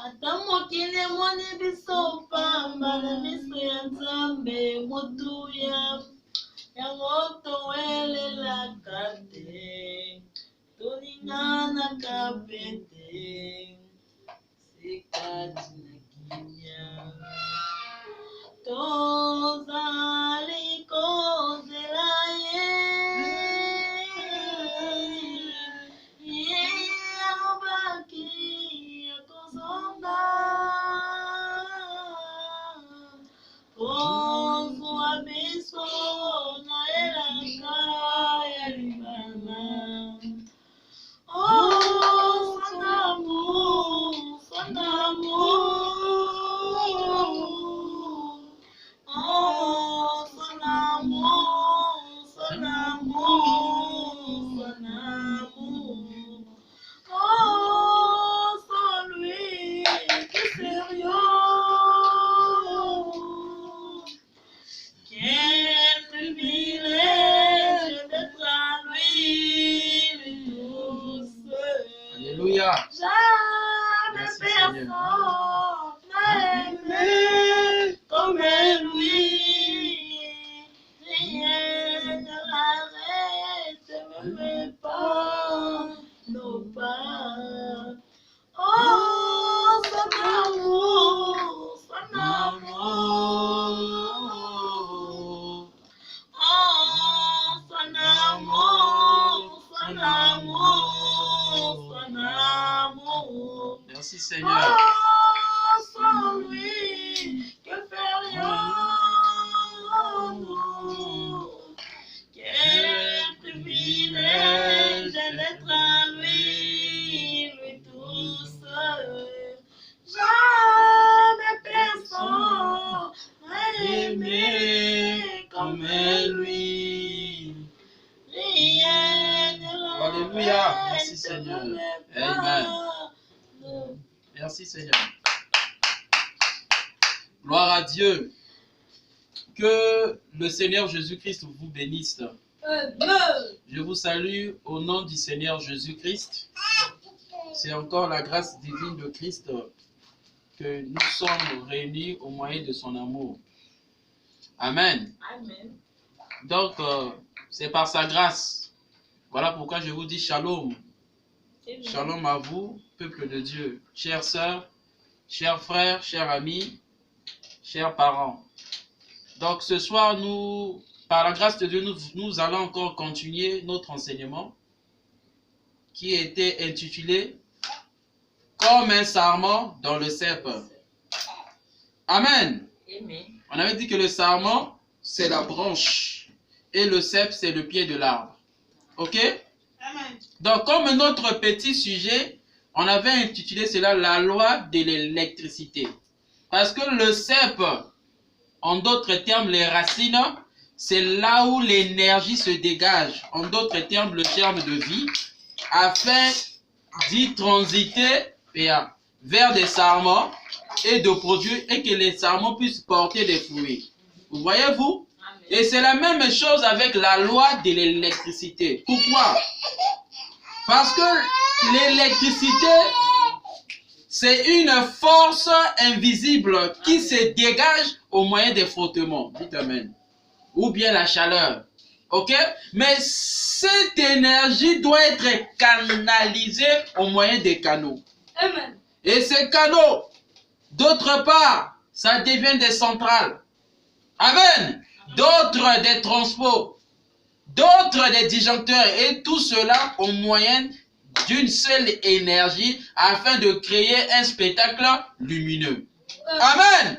Atamokile mwani biso pamba na miso ya Nzambe motuya ya moto welela kate tulingana kapete sikati na kimya tozali kozela ye alobaki akozonga kozwa biso na elaka ya libala. Oh, son amour, son amour. Oh, son amour, son amour, son amour. Oh, sans lui, que sérieux. Quel privilège d'être à lui, lui douce. Alléluia. Jamais personne n'a aimé comme lui. Rien ne l'arrête, même pas nos pas. Oh, son amour, son amour. Oh, son amour, son amour, son amour. Merci Seigneur. Oh, sans lui, que ferions-nous? Quel privilège d'être à lui, lui tout seul. Jamais personne n'a aimé comme lui. Rien ne Alléluia. l'arrête, Merci Seigneur. même Amen. pas Merci Seigneur. Gloire à Dieu. Que le Seigneur Jésus-Christ vous bénisse. Je vous salue au nom du Seigneur Jésus-Christ. C'est encore la grâce divine de Christ que nous sommes réunis au moyen de son amour. Amen. Amen. Donc, c'est par sa grâce. Voilà pourquoi je vous dis shalom. Amen. Shalom à vous, peuple de Dieu, chères sœurs, chers frères, chers amis, chers parents. Donc ce soir, par la grâce de Dieu, nous allons encore continuer notre enseignement qui était intitulé « Comme un sarment dans le cep ». Amen. Amen. On avait dit que le sarment, c'est la branche et le cep, c'est le pied de l'arbre. Ok? Amen. Donc, comme notre petit sujet, on avait intitulé cela la loi de l'électricité. Parce que le cep, en d'autres termes, les racines, c'est là où l'énergie se dégage. En d'autres termes, le germe de vie, afin d'y transiter vers des sarments et de produire et que les sarments puissent porter des fruits. Vous voyez-vous? Et c'est la même chose avec la loi de l'électricité. Pourquoi? Parce que l'électricité, c'est une force invisible qui se dégage au moyen des frottements. Dites amen. Ou bien la chaleur. Ok? Mais cette énergie doit être canalisée au moyen des canaux. Amen. Et ces canaux, d'autre part, ça devient des centrales. Amen. D'autres des transports. D'autres des disjoncteurs. Et tout cela au moyen d'une seule énergie afin de créer un spectacle lumineux. Amen.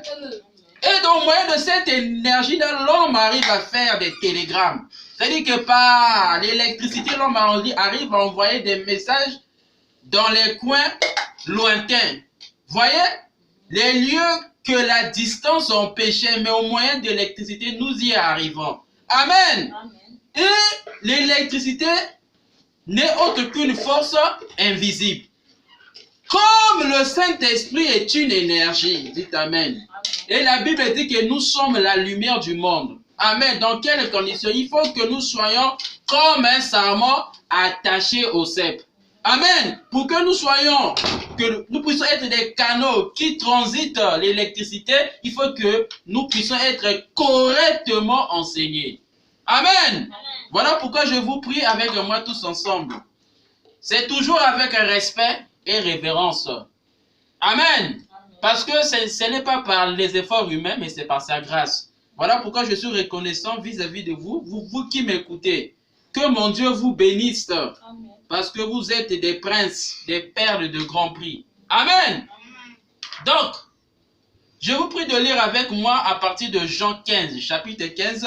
Et donc, au moyen de cette énergie-là, l'homme arrive à faire des télégrammes. C'est-à-dire que par l'électricité, l'homme arrive à envoyer des messages dans les coins lointains. Voyez, les lieux que la distance empêchait, mais au moyen de l'électricité, nous y arrivons. Amen. Amen. Et l'électricité n'est autre qu'une force invisible. Comme le Saint-Esprit est une énergie, dites Amen. Et la Bible dit que nous sommes la lumière du monde. Amen. Dans quelles conditions? Il faut que nous soyons comme un sarment attaché au cep. Amen. Pour que nous puissions être des canaux qui transitent l'électricité, il faut que nous puissions être correctement enseignés. Amen. Voilà pourquoi je vous prie avec moi tous ensemble. C'est toujours avec respect et révérence. Amen. Parce que ce n'est pas par les efforts humains, mais c'est par sa grâce. Voilà pourquoi je suis reconnaissant vis-à-vis de vous, vous qui m'écoutez. Que mon Dieu vous bénisse. Amen. Parce que vous êtes des princes, des perles de grand prix. Amen. Donc, je vous prie de lire avec moi à partir de Jean 15, chapitre 15,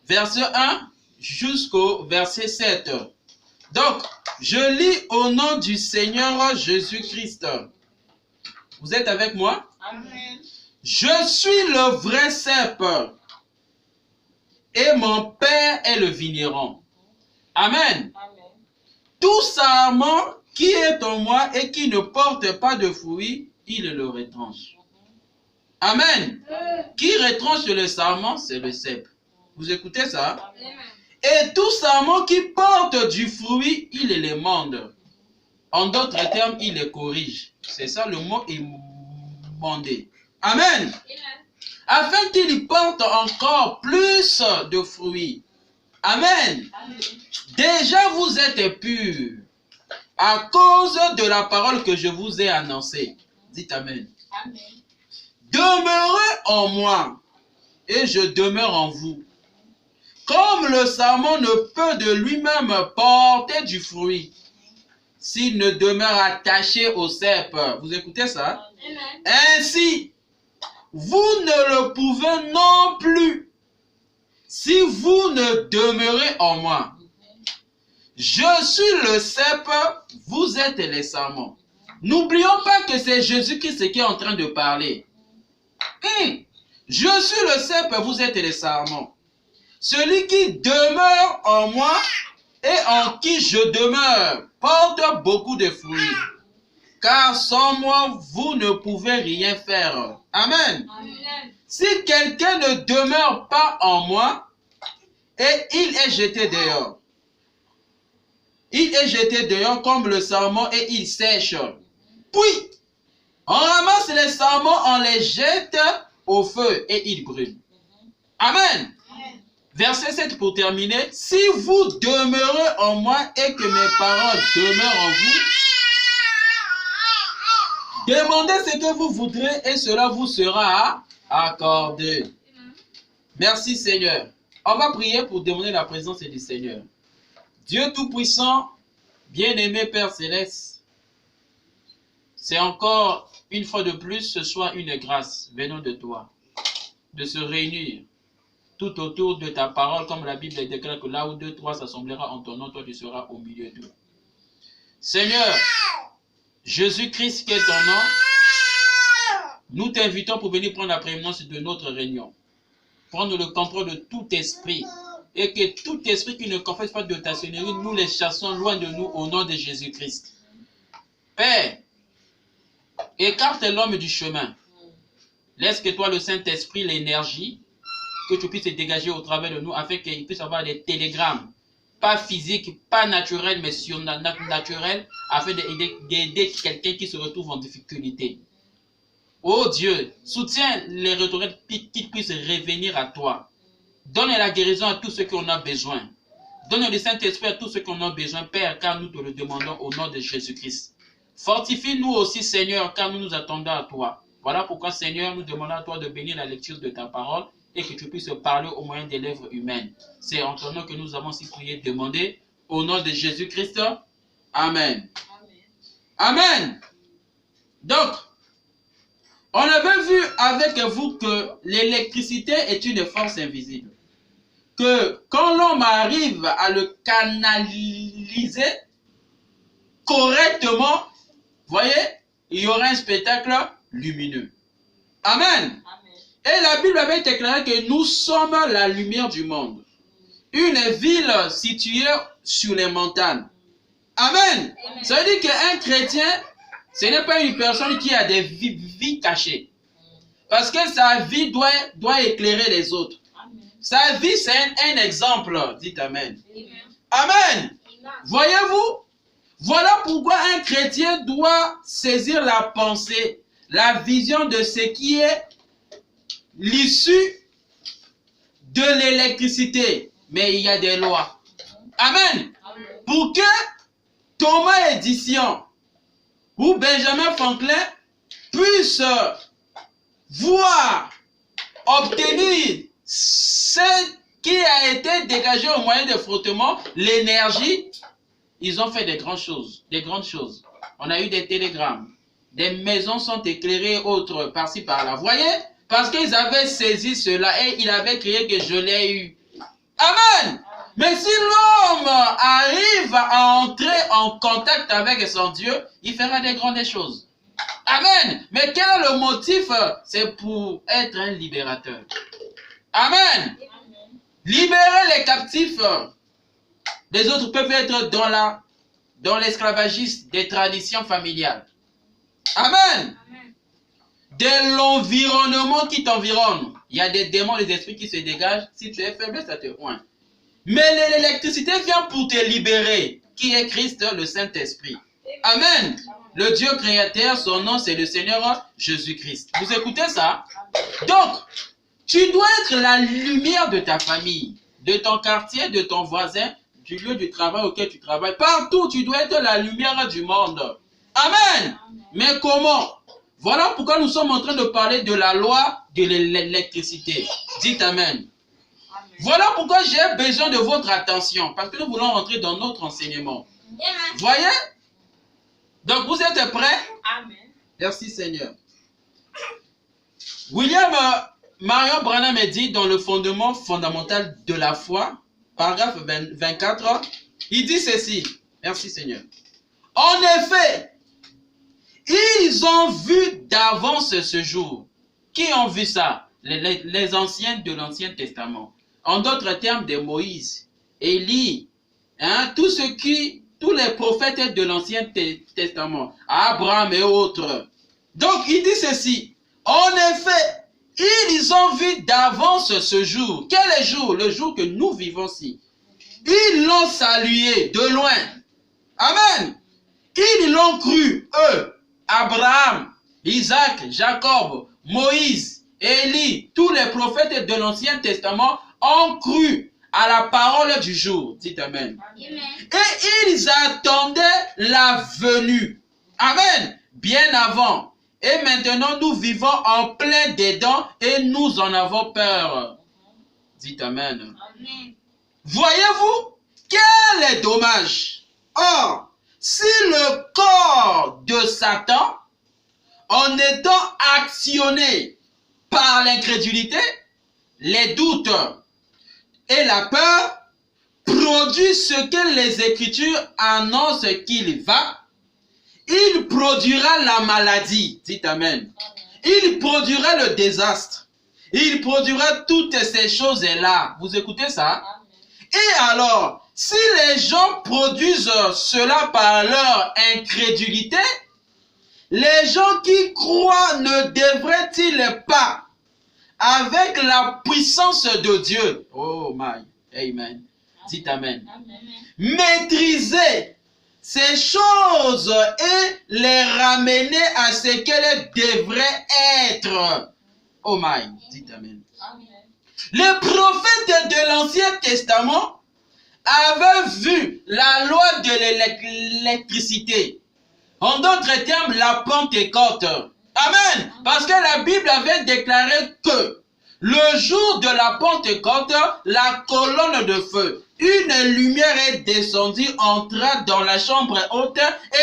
verset 1 jusqu'au verset 7. Donc, je lis au nom du Seigneur Jésus-Christ. Vous êtes avec moi? Amen. Je suis le vrai cep et mon Père est le vigneron. Amen. Amen. Tout sarment qui est en moi et qui ne porte pas de fruits, il le retranche. Amen. Qui retranche le sarment, c'est le cep. Vous écoutez ça? Amen. Et tout sarment qui porte du fruit, il les mande. En d'autres termes, il les corrige. C'est ça le mot émondé. Amen. Afin qu'il porte encore plus de fruits. Amen. Amen. Déjà vous êtes purs à cause de la parole que je vous ai annoncée. Dites Amen. Amen. Demeurez en moi et je demeure en vous. Comme le sarment ne peut de lui-même porter du fruit s'il ne demeure attaché au cep. Vous écoutez ça? Amen. Ainsi, vous ne le pouvez non plus si vous ne demeurez en moi. Je suis le cep, vous êtes les sarments. N'oublions pas que c'est Jésus-Christ qui est en train de parler. Je suis le cep, vous êtes les sarments. Celui qui demeure en moi et en qui je demeure porte beaucoup de fruits. Car sans moi, vous ne pouvez rien faire. Amen. Amen. Si quelqu'un ne demeure pas en moi, et il est jeté dehors. Il est jeté dehors comme le sarment et il sèche. Puis, on ramasse les sarments, on les jette au feu et ils brûlent. Amen. Verset 7 pour terminer. Si vous demeurez en moi et que mes paroles demeurent en vous, demandez ce que vous voudrez et cela vous sera accordé. Merci Seigneur. On va prier pour demander la présence du Seigneur. Dieu Tout-Puissant, bien-aimé Père Céleste, c'est encore une fois de plus ce soir une grâce venant de toi, de se réunir tout autour de ta parole, comme la Bible déclare que là où 2, 3 s'assemblera en ton nom, toi tu seras au milieu d'eux. Seigneur, Jésus-Christ qui est ton nom, nous t'invitons pour venir prendre la prééminence de notre réunion. Prendre le contrôle de tout esprit. Et que tout esprit qui ne confesse pas de ta Seigneurie, nous les chassons loin de nous au nom de Jésus-Christ. Père, écarte l'homme du chemin. Laisse que toi, le Saint-Esprit, l'énergie, que tu puisses dégager au travers de nous afin qu'il puisse avoir des télégrammes, pas physiques, pas naturels, mais surnaturels, afin d'aider quelqu'un qui se retrouve en difficulté. Oh Dieu, soutiens les retournés qu'ils puissent revenir à toi. Donne la guérison à tous ceux qui en ont besoin. Donne le Saint-Esprit à tous ceux qui en ont besoin, Père, car nous te le demandons au nom de Jésus-Christ. Fortifie-nous aussi, Seigneur, car nous nous attendons à toi. Voilà pourquoi, Seigneur, nous demandons à toi de bénir la lecture de ta parole et que tu puisses parler au moyen des lèvres humaines. C'est en ton nom que nous avons si prié, demandé, au nom de Jésus-Christ. Amen. Amen. Donc, on avait vu avec vous que l'électricité est une force invisible. Que quand l'homme arrive à le canaliser correctement, voyez, il y aura un spectacle lumineux. Amen. Et la Bible avait déclaré que nous sommes la lumière du monde. Une ville située sur les montagnes. Amen. Ça veut dire qu'un chrétien, ce n'est pas une personne qui a des vies cachées. Parce que sa vie doit éclairer les autres. Sa vie, c'est un exemple. Dites Amen. Amen. Voyez-vous, Voilà pourquoi un chrétien doit saisir la pensée, la vision de ce qui est l'issue de l'électricité. Mais il y a des lois. Amen. Pour que Thomas Edison ou Benjamin Franklin puissent voir, obtenir ce qui a été dégagé au moyen de frottement, l'énergie, ils ont fait des grandes choses, On a eu des télégrammes, des maisons sont éclairées, autres par-ci par-là. Voyez, parce qu'ils avaient saisi cela et ils avaient crié que je l'ai eu. Amen. Mais si l'homme arrive à entrer en contact avec son Dieu, il fera des grandes choses. Amen. Mais quel est le motif? C'est pour être un libérateur. Amen. Libérer les captifs. Les autres peuvent être dans l'esclavagisme des traditions familiales. Amen. De l'environnement qui t'environne. Il y a des démons, des esprits qui se dégagent. Si tu es faible, ça te pointe. Mais l'électricité vient pour te libérer. Qui est Christ, le Saint-Esprit. Amen. Le Dieu créateur, son nom, c'est le Seigneur Jésus-Christ. Vous écoutez ça? Donc, tu dois être la lumière de ta famille, de ton quartier, de ton voisin, du lieu du travail auquel tu travailles. Partout, tu dois être la lumière du monde. Amen. Mais comment? Voilà pourquoi nous sommes en train de parler de la loi de l'électricité. Dites Amen. Voilà pourquoi j'ai besoin de votre attention, parce que nous voulons rentrer dans notre enseignement. Voyez? Donc, vous êtes prêts? Amen. Merci Seigneur. William Marion Branham dit dans le fondement fondamental de la foi, paragraphe 24, il dit ceci. Merci Seigneur. En effet, ils ont vu d'avance ce jour. Qui ont vu ça? Les anciens de l'Ancien Testament. En d'autres termes, de Moïse, Élie, tous les prophètes de l'Ancien Testament, Abraham et autres. Donc, il dit ceci. En effet, ils ont vu d'avance ce jour. Quel est le jour? Le jour que nous vivons ici. Ils l'ont salué de loin. Amen. Ils l'ont cru, eux, Abraham, Isaac, Jacob, Moïse, Élie, tous les prophètes de l'Ancien Testament ont cru à la parole du jour. Dites Amen. Amen. Et ils attendaient la venue. Amen. Bien avant. Et maintenant, nous vivons en plein dedans et nous en avons peur. Dites Amen. Amen. Voyez-vous, quel est dommage. Or, si le corps de Satan, en étant actionné par l'incrédulité, les doutes et la peur, produit ce que les Écritures annoncent qu'il va, il produira la maladie. Dites Amen. Il produira le désastre. Il produira toutes ces choses-là. Vous écoutez ça? Et alors, si les gens produisent cela par leur incrédulité, les gens qui croient ne devraient-ils pas, avec la puissance de Dieu, oh my, amen, dites Amen, maîtriser ces choses et les ramener à ce qu'elles devraient être? Oh my, dites Amen. Les prophètes de l'Ancien Testament avaient vu la loi de l'électricité. En d'autres termes, la Pentecôte. Amen. Parce que la Bible avait déclaré que le jour de la Pentecôte, la colonne de feu, une lumière est descendue, entra dans la chambre haute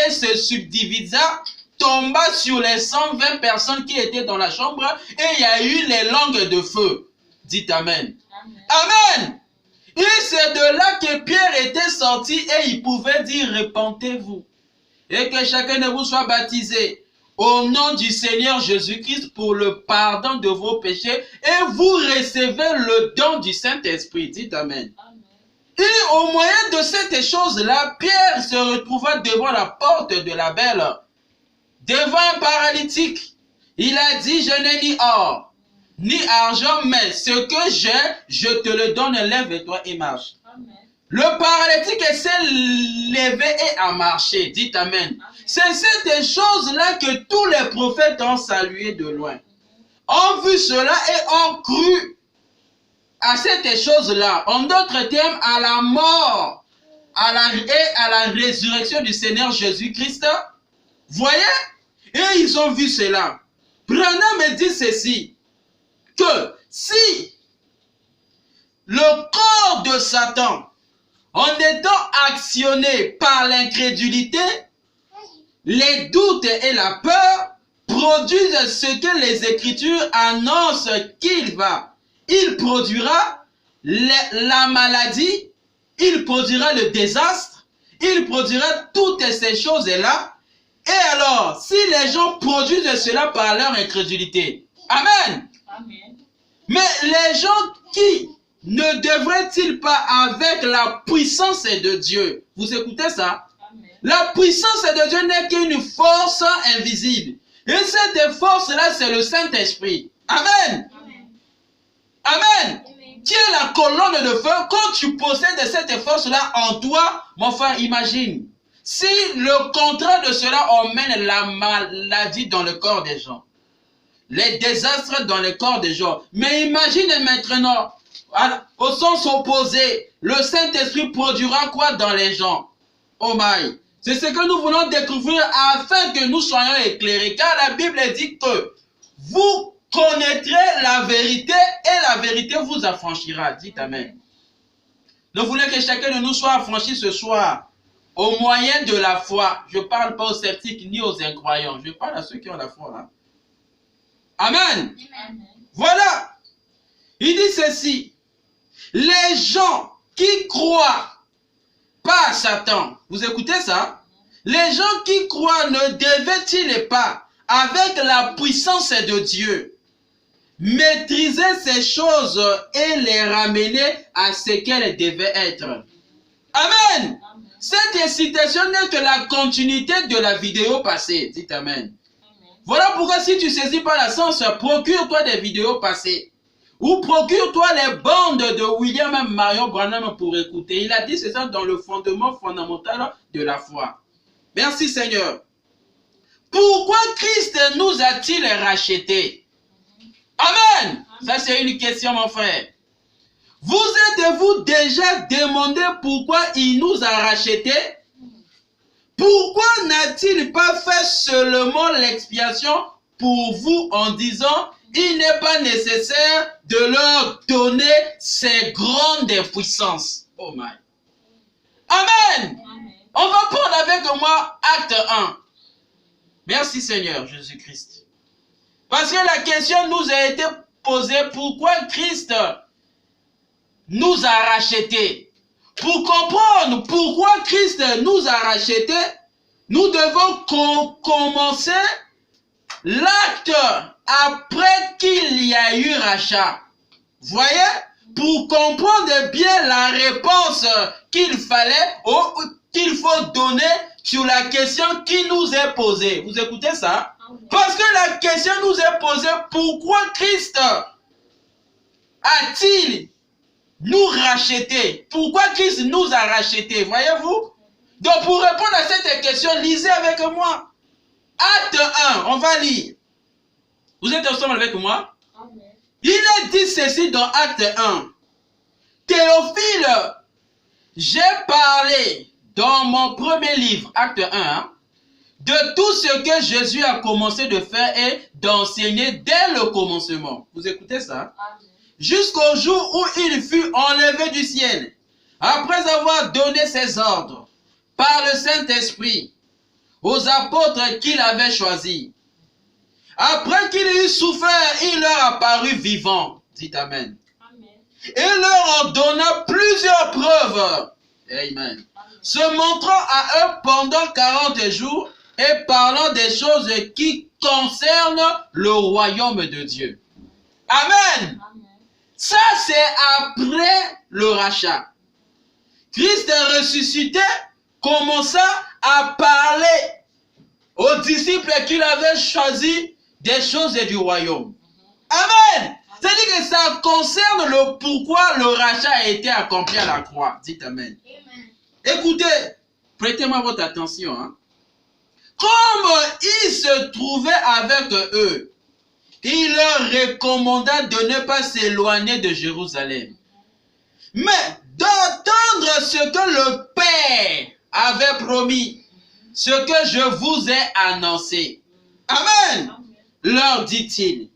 et se subdivisa, tomba sur les 120 personnes qui étaient dans la chambre et il y a eu les langues de feu. Dites Amen. Amen. Et c'est de là que Pierre était sorti et il pouvait dire repentez-vous et que chacun de vous soit baptisé au nom du Seigneur Jésus-Christ pour le pardon de vos péchés et vous recevez le don du Saint-Esprit. Dites Amen. Et au moyen de cette chose-là, Pierre se retrouva devant la porte de la belle, devant un paralytique. Il a dit, je n'ai ni or, ni argent, mais ce que j'ai, je te le donne, lève-toi et marche. Le paralytique s'est levé et a marché. Dites Amen. C'est ces choses-là que tous les prophètes ont salué de loin. Ont vu cela et ont cru à cette chose-là. En d'autres termes, à la mort et à la résurrection du Seigneur Jésus-Christ. Voyez? Et ils ont vu cela. Branham me dit ceci, que si le corps de Satan, en étant actionné par l'incrédulité, les doutes et la peur, produisent ce que les Écritures annoncent il produira la maladie, il produira le désastre, il produira toutes ces choses-là. Et alors, si les gens produisent cela par leur incrédulité, Amen. Amen. Mais les gens qui ne devraient-ils pas avec la puissance de Dieu, vous écoutez ça? Amen. La puissance de Dieu n'est qu'une force invisible. Et cette force-là, c'est le Saint-Esprit. Amen. Amen. Amen. Qui est la colonne de feu? Quand tu possèdes cette force-là en toi, mon frère, imagine. Si le contraire de cela emmène la maladie dans le corps des gens, les désastres dans le corps des gens. Mais imagine maintenant, au sens opposé, le Saint-Esprit produira quoi dans les gens? Oh my! C'est ce que nous voulons découvrir afin que nous soyons éclairés. Car la Bible dit que vous connaîtrez la vérité et la vérité vous affranchira. Dites Amen. Nous voulons que chacun de nous soit affranchi ce soir au moyen de la foi. Je ne parle pas aux sceptiques ni aux incroyants. Je parle à ceux qui ont la foi. Hein. Amen. Amen. Voilà. Il dit ceci. Les gens qui croient pas à Satan. Vous écoutez ça? Les gens qui croient ne devaient-ils pas, avec la puissance de Dieu, maîtriser ces choses et les ramener à ce qu'elles devaient être? Amen. Cette incitation n'est que la continuité de la vidéo passée. Dites Amen. Voilà pourquoi si tu saisis pas la sens, procure-toi des vidéos passées. Ou procure-toi les bandes de William Marion Branham pour écouter. Il a dit c'est ça dans le fondement fondamental de la foi. Merci Seigneur. Pourquoi Christ nous a-t-il rachetés? Amen. Ça c'est une question mon frère. Vous êtes-vous déjà demandé pourquoi il nous a rachetés? Pourquoi n'a-t-il pas fait seulement l'expiation pour vous en disant il n'est pas nécessaire de leur donner ces grandes puissances? Oh my. Amen. Amen. On va prendre avec moi acte 1. Merci Seigneur Jésus-Christ. Parce que la question nous a été posée, pourquoi Christ nous a rachetés? Pour comprendre pourquoi Christ nous a rachetés, nous devons commencer l'acte après qu'il y a eu rachat. Voyez? Pour comprendre bien la réponse qu'il fallait ou qu'il faut donner sur la question qui nous est posée. Vous écoutez ça? Parce que la question nous est posée, pourquoi Christ a-t-il nous racheté? Pourquoi Christ nous a rachetés? Voyez-vous? Donc pour répondre à cette question, lisez avec moi. Acte 1, on va lire. Vous êtes ensemble avec moi? Amen. Il est dit ceci dans Acte 1. Théophile, j'ai parlé dans mon premier livre, Acte 1, hein, de tout ce que Jésus a commencé de faire et d'enseigner dès le commencement. Vous écoutez ça? Amen. Jusqu'au jour où il fut enlevé du ciel, après avoir donné ses ordres par le Saint-Esprit aux apôtres qu'il avait choisis. Après qu'il eut souffert, il leur apparut vivant. Dites Amen. Amen. Et leur en donna plusieurs preuves. Amen. Se montrant à eux pendant 40 jours et parlant des choses qui concernent le royaume de Dieu. Amen. Amen. Ça, c'est après le rachat. Christ ressuscité commença à parler aux disciples qu'il avait choisis des choses du royaume. Amen. C'est-à-dire que ça concerne le pourquoi le rachat a été accompli à la croix. Dites Amen. Écoutez, prêtez-moi votre attention. Hein. Comme il se trouvait avec eux, il leur recommanda de ne pas s'éloigner de Jérusalem, mais d'attendre ce que le Père avait promis, ce que je vous ai annoncé. Amen. Leur dit-il.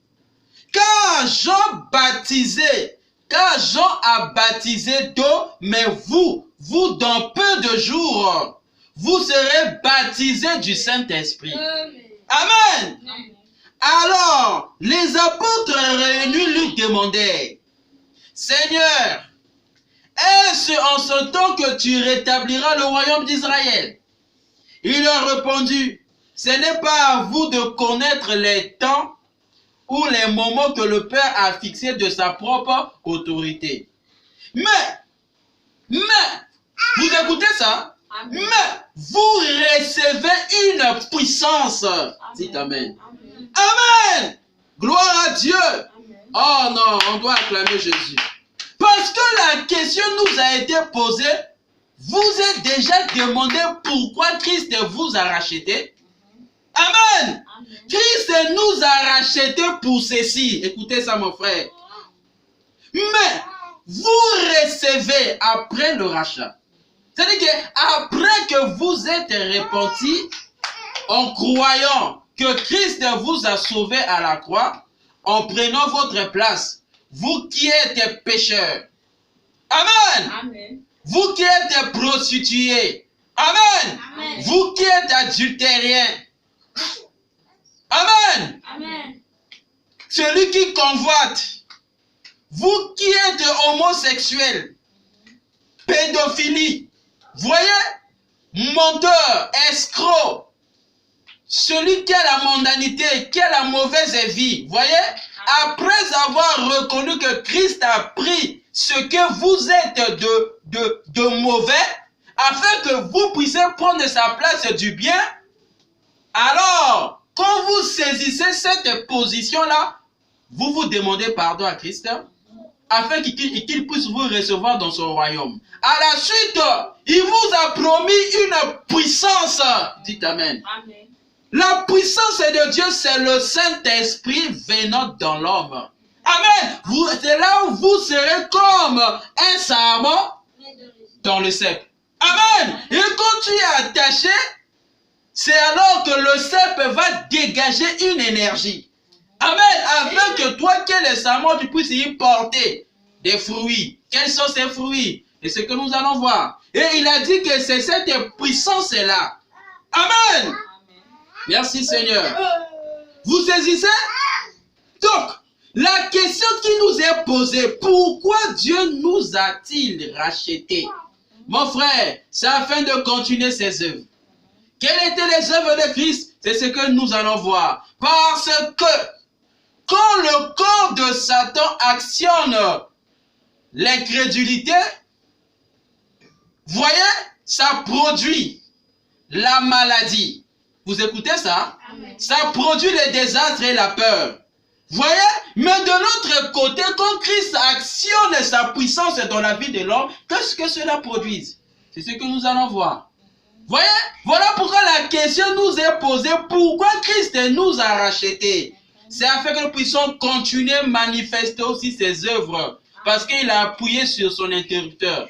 Car Jean a baptisé d'eau, mais vous dans peu de jours, vous serez baptisés du Saint-Esprit. Amen. Alors, les apôtres réunis lui demandèrent, Seigneur, est-ce en ce temps que tu rétabliras le royaume d'Israël? Il leur répondit, ce n'est pas à vous de connaître les temps ou les moments que le Père a fixés de sa propre autorité. Mais, vous écoutez ça? Amen. Mais vous recevez une puissance. Dites Amen. Amen. Gloire à Dieu. Amen. Oh non, on doit acclamer Jésus. Parce que la question nous a été posée, vous êtes déjà demandé pourquoi Christ vous a racheté? Amen. Amen. Christ nous a racheté pour ceci. Écoutez ça mon frère. Mais vous recevez après le rachat. C'est-à-dire qu'après que vous êtes repentis en croyant que Christ vous a sauvé à la croix, en prenant votre place, vous qui êtes pécheurs. Amen. Amen. Vous qui êtes prostituées. Amen. Amen. Vous qui êtes adultériens. Amen. Amen. Celui qui convoite. Vous qui êtes homosexuels. Pédophilie. Voyez, menteur, escroc. Celui qui a la mondanité, qui a la mauvaise vie. Voyez, après avoir reconnu que Christ a pris ce que vous êtes de mauvais, afin que vous puissiez prendre sa place du bien, alors, quand vous saisissez cette position-là, vous vous demandez pardon à Christ, afin qu'il puisse vous recevoir dans son royaume. À la suite, il vous a promis une puissance. Dites Amen. Amen. La puissance de Dieu, c'est le Saint-Esprit venant dans l'homme. Amen. C'est là où vous serez comme un sarment dans le cep. Amen. Et quand tu es attaché, c'est alors que le cep va dégager une énergie. Amen. Afin que toi qui es le sarment, tu puisses y porter des fruits. Quels sont ces fruits? Et c'est ce que nous allons voir. Et il a dit que c'est cette puissance-là. Amen. Merci Seigneur. Vous saisissez? Donc, la question qui nous est posée, pourquoi Dieu nous a-t-il rachetés? Mon frère, c'est afin de continuer ses œuvres. Quelles étaient les œuvres de Christ? C'est ce que nous allons voir. Parce que quand le corps de Satan actionne l'incrédulité, voyez, ça produit la maladie. Vous écoutez ça? Amen. Ça produit le désastre et la peur. Voyez? Mais de l'autre côté, quand Christ actionne sa puissance dans la vie de l'homme, qu'est-ce que cela produit? C'est ce que nous allons voir. Voyez? Voilà pourquoi la question nous est posée. Pourquoi Christ nous a rachetés? C'est afin que nous puissions continuer à manifester aussi ses œuvres. Parce qu'il a appuyé sur son interrupteur.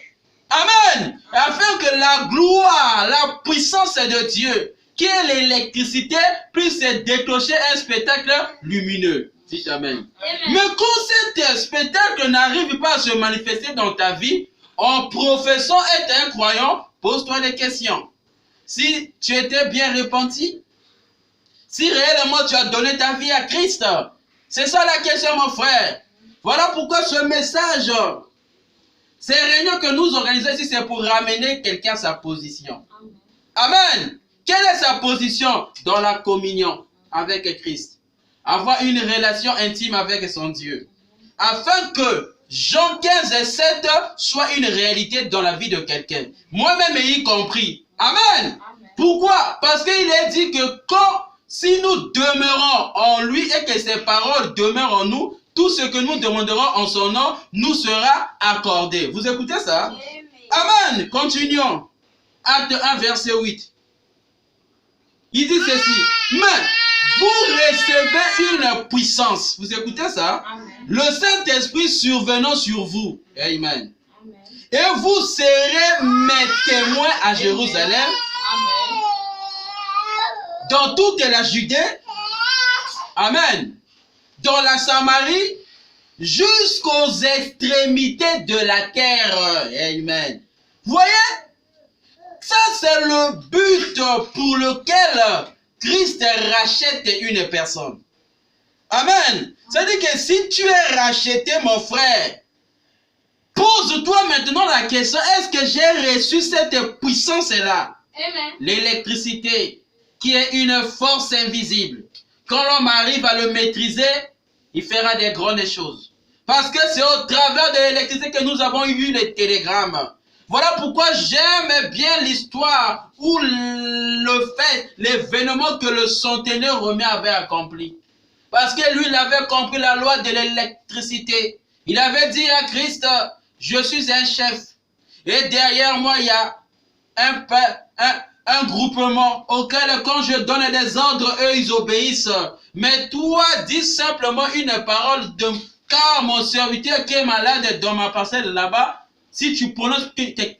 Amen. Afin que la gloire, la puissance de Dieu, qui est l'électricité, puisse déclencher un spectacle lumineux. Dites Amen. Amen. Mais quand cet spectacle n'arrive pas à se manifester dans ta vie, en professant être un croyant, pose-toi des questions. Si tu étais bien repenti, si réellement tu as donné ta vie à Christ, c'est ça la question mon frère. Voilà pourquoi ce message, ces réunions que nous organisons ici, c'est pour ramener quelqu'un à sa position. Amen. Quelle est sa position dans la communion avec Christ? Avoir une relation intime avec son Dieu. Afin que Jean 15 et 7 soit une réalité dans la vie de quelqu'un. Moi-même y compris. Amen. Pourquoi? Parce qu'il est dit que si nous demeurons en lui et que ses paroles demeurent en nous, tout ce que nous demanderons en son nom nous sera accordé. Vous écoutez ça? Amen. Continuons. Acte 1, verset 8. Il dit ceci. Mais vous recevez une puissance. Vous écoutez ça? Amen. Le Saint-Esprit survenant sur vous. Amen. Et vous serez mes témoins à Jérusalem, Amen. dans toute la Judée, amen, dans la Samarie, jusqu'aux extrémités de la terre. Amen. Vous voyez? Ça, c'est le but pour lequel Christ rachète une personne. Amen. C'est-à-dire que si tu es racheté, mon frère, pose-toi maintenant la question, est-ce que j'ai reçu cette puissance-là? Amen. L'électricité, qui est une force invisible. Quand l'homme arrive à le maîtriser, il fera des grandes choses. Parce que c'est au travers de l'électricité que nous avons eu les télégrammes. Voilà pourquoi j'aime bien l'histoire ou le fait, l'événement que le centenaire romain avait accompli. Parce que lui, il avait compris la loi de l'électricité. Il avait dit à Christ, je suis un chef. Et derrière moi, il y a un groupement auquel quand je donne des ordres, eux, ils obéissent. Mais toi, dis simplement une parole, car mon serviteur qui est malade dans ma parcelle là-bas, si tu prononces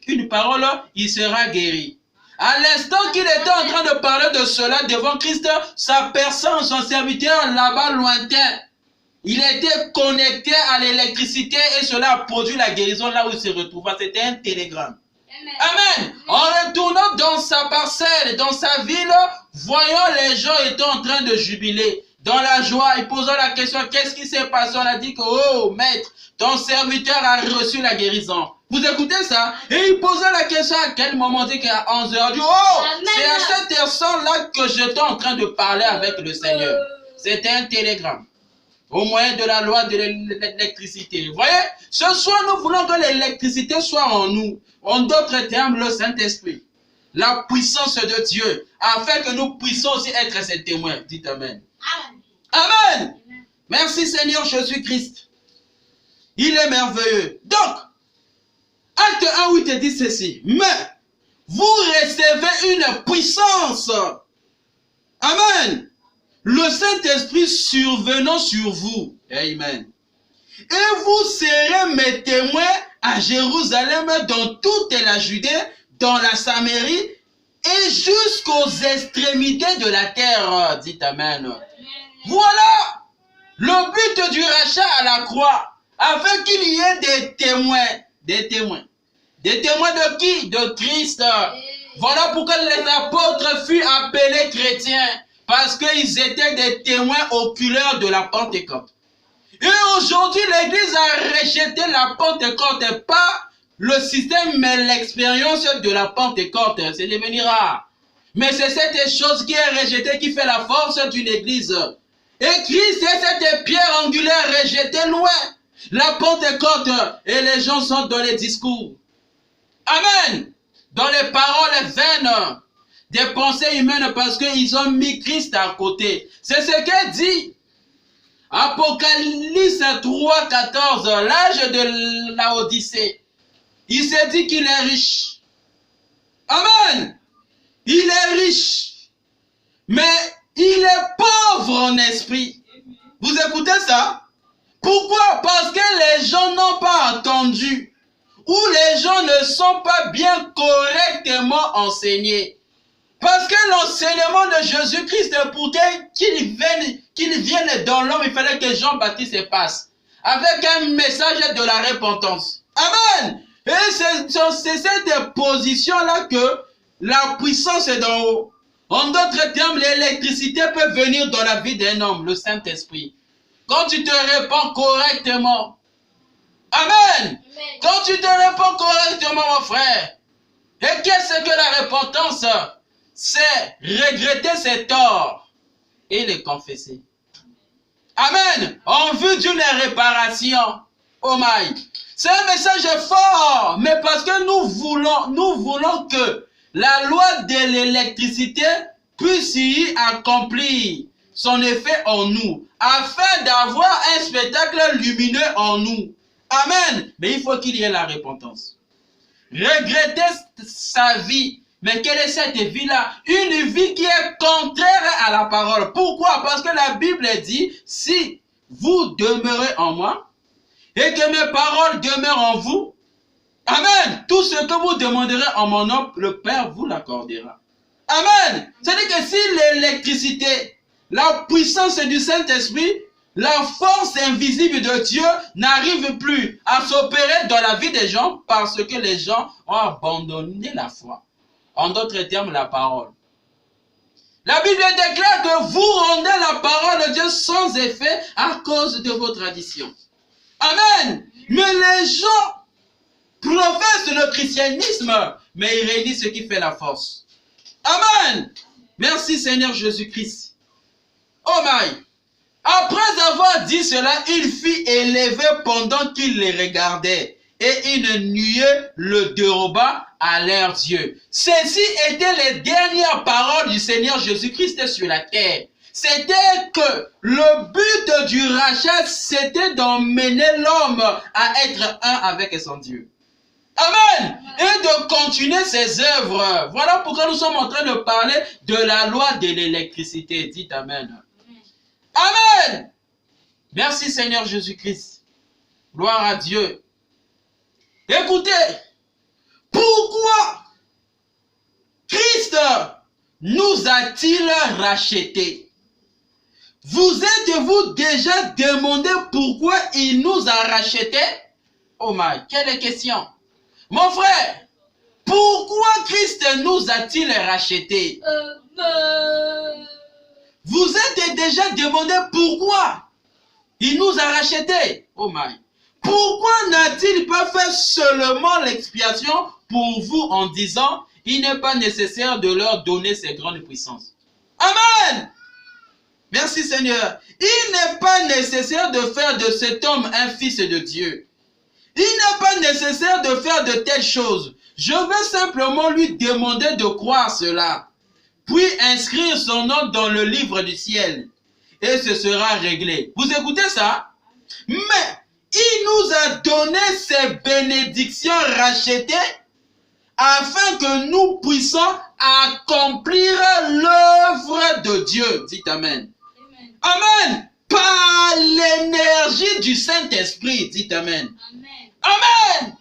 une parole, il sera guéri. À l'instant qu'il était en train de parler de cela devant Christ, sa personne, son serviteur là-bas lointain, il était connecté à l'électricité et cela a produit la guérison là où il se retrouvait. C'était un télégramme. Amen. En retournant dans sa parcelle, dans sa ville, voyant les gens étant en train de jubiler, dans la joie, il posant la question, qu'est-ce qui s'est passé? On a dit que, oh maître, ton serviteur a reçu la guérison. Vous écoutez ça? Et il posait la question à quel moment? On dit qu'à 11h, dit, oh, c'est à cette personne-là que j'étais en train de parler avec le Seigneur. C'était un télégramme. Au moyen de la loi de l'électricité. Vous voyez? Ce soir, nous voulons que l'électricité soit en nous. En d'autres termes, le Saint-Esprit. La puissance de Dieu. Afin que nous puissions aussi être ses témoins. Dites Amen. Amen. Merci Seigneur Jésus-Christ. Il est merveilleux. Donc, Acte 1, 8 dit ceci. Mais, vous recevez une puissance. Amen. Le Saint-Esprit survenant sur vous. Amen. Et vous serez mes témoins à Jérusalem, dans toute la Judée, dans la Samarie, et jusqu'aux extrémités de la terre. Dites Amen. Voilà le but du rachat à la croix, afin qu'il y ait des témoins. Des témoins. Des témoins de qui? De Christ. Voilà pourquoi les apôtres furent appelés chrétiens. Parce qu'ils étaient des témoins oculaires de la Pentecôte. Et aujourd'hui, l'Église a rejeté la Pentecôte, et pas le système, mais l'expérience de la Pentecôte. C'est devenu rare. Mais c'est cette chose qui est rejetée qui fait la force d'une Église. Et Christ est cette pierre angulaire rejetée loin. La Pentecôte, et les gens sont dans les discours. Amen. Dans les paroles vaines. Des pensées humaines parce qu'ils ont mis Christ à côté. C'est ce qu'elle dit. Apocalypse 3, 14, l'âge de l'Odyssée. Il s'est dit qu'il est riche. Amen. Il est riche. Mais il est pauvre en esprit. Vous écoutez ça? Pourquoi? Parce que les gens n'ont pas entendu. Ou les gens ne sont pas bien correctement enseignés. Parce que l'enseignement de Jésus-Christ, pour qu'il vienne dans l'homme, il fallait que Jean-Baptiste se passe. Avec un message de la repentance. Amen. Et c'est cette position-là que la puissance est d'en haut. En d'autres termes, l'électricité peut venir dans la vie d'un homme, le Saint-Esprit. Quand tu te répands correctement. Amen. Quand tu te répands correctement, mon frère. Et qu'est-ce que la repentance? C'est regretter ses torts et les confesser. Amen. En vue d'une réparation. Oh my. C'est un message fort. Mais parce que nous voulons que la loi de l'électricité puisse y accomplir son effet en nous, afin d'avoir un spectacle lumineux en nous. Amen. Mais il faut qu'il y ait la repentance. Regretter sa vie. Mais quelle est cette vie-là? Une vie qui est contraire à la parole. Pourquoi? Parce que la Bible dit, si vous demeurez en moi, et que mes paroles demeurent en vous, amen, tout ce que vous demanderez en mon nom, le Père vous l'accordera. Amen. C'est-à-dire que si l'électricité, la puissance du Saint-Esprit, la force invisible de Dieu n'arrive plus à s'opérer dans la vie des gens parce que les gens ont abandonné la foi. En d'autres termes, la parole. La Bible déclare que vous rendez la parole de Dieu sans effet à cause de vos traditions. Amen. Mais les gens professent le christianisme, mais ils réalisent ce qui fait la force. Amen. Merci Seigneur Jésus-Christ. Oh my. Après avoir dit cela, il fut élevé pendant qu'il les regardait. Et une nuée le déroba à leurs yeux. Ceci étaient les dernières paroles du Seigneur Jésus-Christ sur la terre. C'était que le but du rachat, c'était d'emmener l'homme à être un avec son Dieu. Amen. Et de continuer ses œuvres. Voilà pourquoi nous sommes en train de parler de la loi de l'électricité. Dites Amen. Amen. Merci Seigneur Jésus-Christ. Gloire à Dieu. Écoutez, pourquoi Christ nous a-t-il rachetés? Vous êtes-vous déjà demandé pourquoi il nous a rachetés? Oh my, quelle question. Mon frère, pourquoi Christ nous a-t-il rachetés? Vous êtes déjà demandé pourquoi il nous a rachetés? Oh my. Pourquoi n'a-t-il pas fait seulement l'expiation pour vous en disant il n'est pas nécessaire de leur donner ses grandes puissances? Amen. Merci Seigneur. Il n'est pas nécessaire de faire de cet homme un fils de Dieu. Il n'est pas nécessaire de faire de telles choses. Je vais simplement lui demander de croire cela, puis inscrire son nom dans le livre du ciel, et ce sera réglé. Vous écoutez ça? Mais il nous a donné ces bénédictions rachetées afin que nous puissions accomplir l'œuvre de Dieu. Dites Amen. Amen. Par l'énergie du Saint-Esprit. Dites Amen. Amen. Amen.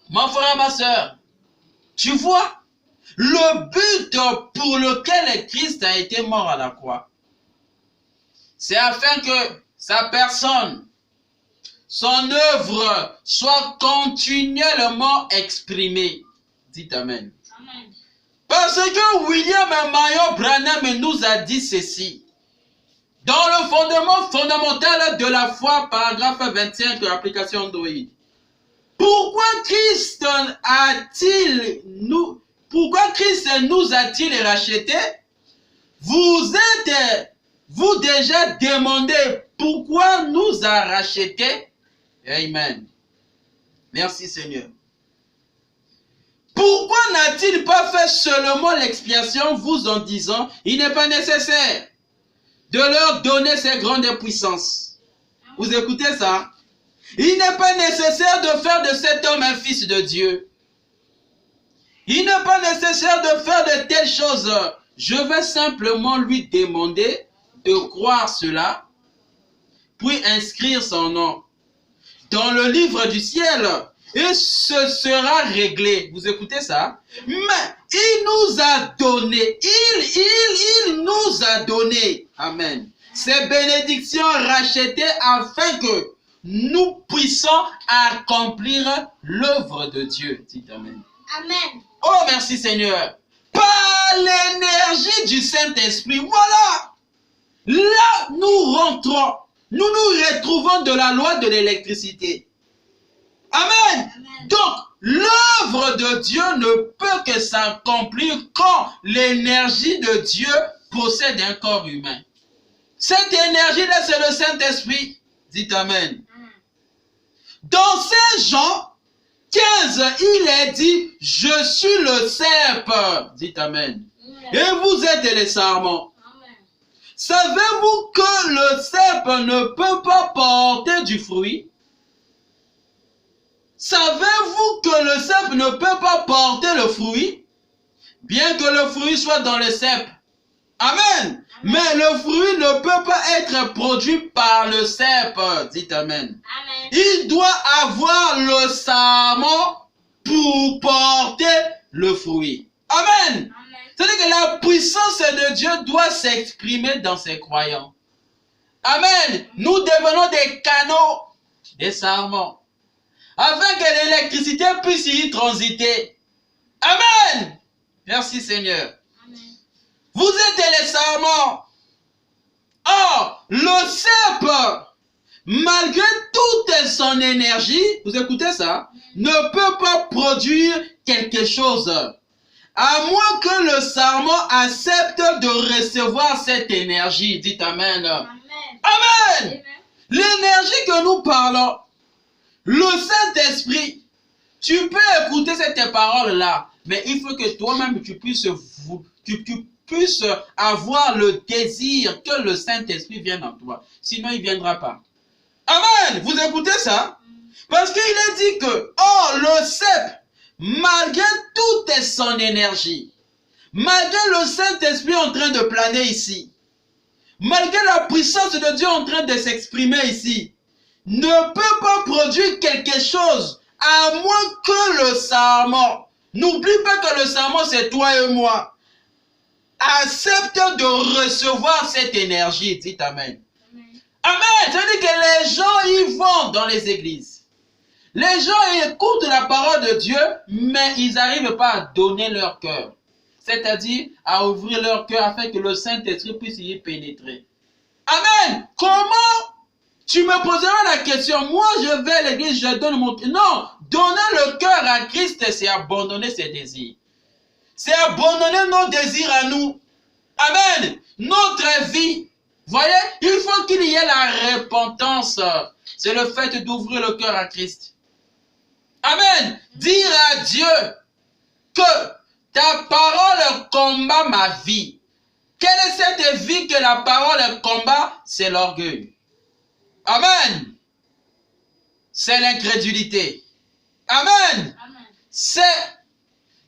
Mon frère, ma soeur, tu vois, le but pour lequel Christ a été mort à la croix, c'est afin que sa personne, son œuvre soit continuellement exprimée. Dites Amen. Amen. Parce que William Marion Branham nous a dit ceci. Dans le fondement fondamental de la foi, paragraphe 25 de l'application Android. Pourquoi Christ nous a-t-il rachetés? Vous déjà demandé pourquoi nous a rachetés? Amen. Merci Seigneur. Pourquoi n'a-t-il pas fait seulement l'expiation vous en disant il n'est pas nécessaire de leur donner ces grandes puissances? Vous écoutez ça? Il n'est pas nécessaire de faire de cet homme un fils de Dieu. Il n'est pas nécessaire de faire de telles choses. Je vais simplement lui demander de croire cela, puis inscrire son nom dans le livre du ciel, et ce sera réglé. Vous écoutez ça? Mais il nous a donné, il nous a donné, amen, ces bénédictions rachetées afin que nous puissions accomplir l'œuvre de Dites Amen. Amen. Oh, merci Seigneur. Par l'énergie du Saint-Esprit, voilà. Là, nous rentrons. Nous nous retrouvons de la loi de l'électricité. Amen. Amen. Donc, l'œuvre de Dieu ne peut que s'accomplir quand l'énergie de Dieu possède un corps humain. Cette énergie-là, c'est le Saint-Esprit. Dites Amen. Dans Saint Jean 15, il est dit, je suis le cep. Dites Amen. Et vous êtes les sarments. Savez-vous que le cep ne peut pas porter du fruit? Savez-vous que le cep ne peut pas porter le fruit? Bien que le fruit soit dans le cep. Amen. Mais le fruit ne peut pas être produit par le cep. Dites amen. Amen. Il doit avoir le sarment pour porter le fruit. Amen. Amen. C'est-à-dire que la puissance de Dieu doit s'exprimer dans ses croyants. Amen. Nous devenons des canaux, des sarments, afin que l'électricité puisse y transiter. Amen. Merci Seigneur. Amen. Vous êtes les sarments. Or, le cep, malgré toute son énergie, vous écoutez ça, ne peut pas produire quelque chose. À moins que le sarment accepte de recevoir cette énergie. Dites amen. Amen. Amen. Amen. L'énergie que nous parlons, le Saint-Esprit, tu peux écouter cette parole-là, mais il faut que toi-même tu puisses avoir le désir que le Saint-Esprit vienne en toi. Sinon, il ne viendra pas. Amen. Vous écoutez ça? Parce qu'il est dit que, oh, le cep, malgré toute son énergie, malgré le Saint-Esprit en train de planer ici, malgré la puissance de Dieu en train de s'exprimer ici, ne peut pas produire quelque chose à moins que le sarment. N'oublie pas que le sarment, c'est toi et moi. Accepte de recevoir cette énergie. Dites amen. Amen. Amen. C'est-à-dire que les gens y vont dans les églises. Les gens écoutent la parole de Dieu, mais ils n'arrivent pas à donner leur cœur. C'est-à-dire à ouvrir leur cœur afin que le Saint-Esprit puisse y pénétrer. Amen. Comment tu me poseras la question, moi je vais à l'église, je donne mon cœur. Non, donner le cœur à Christ, c'est abandonner ses désirs. C'est abandonner nos désirs à nous. Amen. Notre vie. Voyez, il faut qu'il y ait la repentance. C'est le fait d'ouvrir le cœur à Christ. Amen. Dire à Dieu que ta parole combat ma vie. Quelle est cette vie que la parole combat? C'est l'orgueil. Amen. C'est l'incrédulité. Amen. Amen. C'est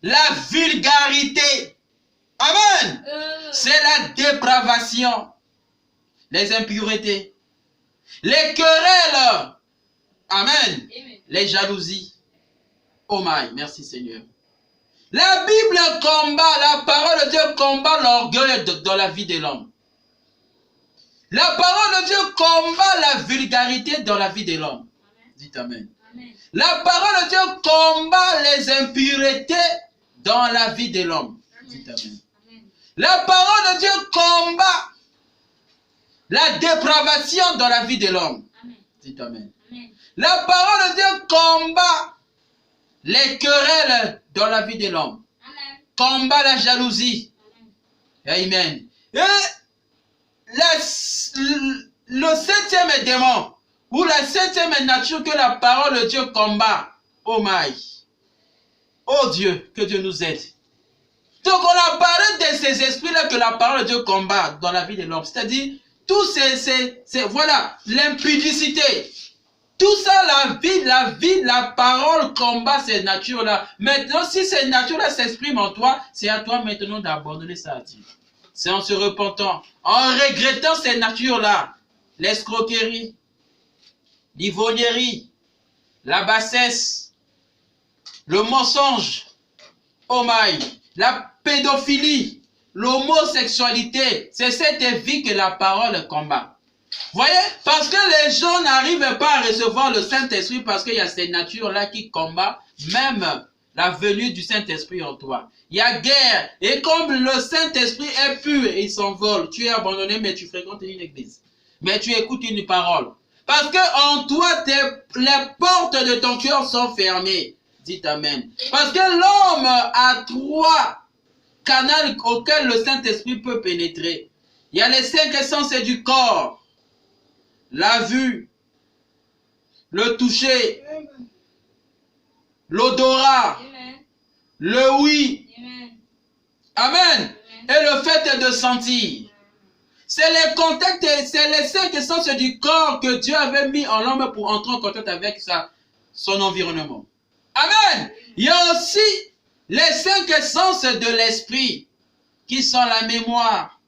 la vulgarité. Amen. C'est la dépravation. Les impuretés. Les querelles. Amen. Amen. Les jalousies. Oh my, merci Seigneur. La Bible combat, la parole de Dieu combat l'orgueil dans la vie de l'homme. La parole de Dieu combat la vulgarité dans la vie de l'homme. Dites amen. Amen. La parole de Dieu combat les impuretés dans la vie de l'homme. Dites amen. Amen. La parole de Dieu combat la dépravation dans la vie de l'homme. Amen. Dites amen. Amen. La parole de Dieu combat les querelles dans la vie de l'homme. Amen. Combat la jalousie. Amen. Et le septième démon, ou la septième nature que la parole de Dieu combat. Oh my. Oh Dieu, que Dieu nous aide. Donc on a parlé de ces esprits-là que la parole de Dieu combat dans la vie de l'homme. C'est-à-dire, tous voilà, l'impudicité. Tout ça, la parole combat ces natures-là. Maintenant, si ces natures-là s'expriment en toi, c'est à toi maintenant d'abandonner ça à Dieu. C'est en se repentant, en regrettant ces natures-là. L'escroquerie, l'ivrognerie, la bassesse, le mensonge, oh my, la pédophilie, l'homosexualité. C'est cette vie que la parole combat. Voyez, parce que les gens n'arrivent pas à recevoir le Saint-Esprit parce qu'il y a ces natures-là qui combattent même la venue du Saint-Esprit en toi. Il y a guerre. Et comme le Saint-Esprit est pur, il s'envole. Tu es abandonné, mais tu fréquentes une église. Mais tu écoutes une parole. Parce que en toi, les portes de ton cœur sont fermées. Dites amen. Parce que l'homme a 3 canaux auxquels le Saint-Esprit peut pénétrer. Il y a les 5 sens du corps. La vue, le toucher, l'odorat, le oui. Amen. Amen. Et le fait de sentir. C'est les contacts, c'est les 5 sens du corps que Dieu avait mis en l'homme pour entrer en contact avec son environnement. Amen. Il y a aussi les 5 sens de l'esprit, qui sont la mémoire,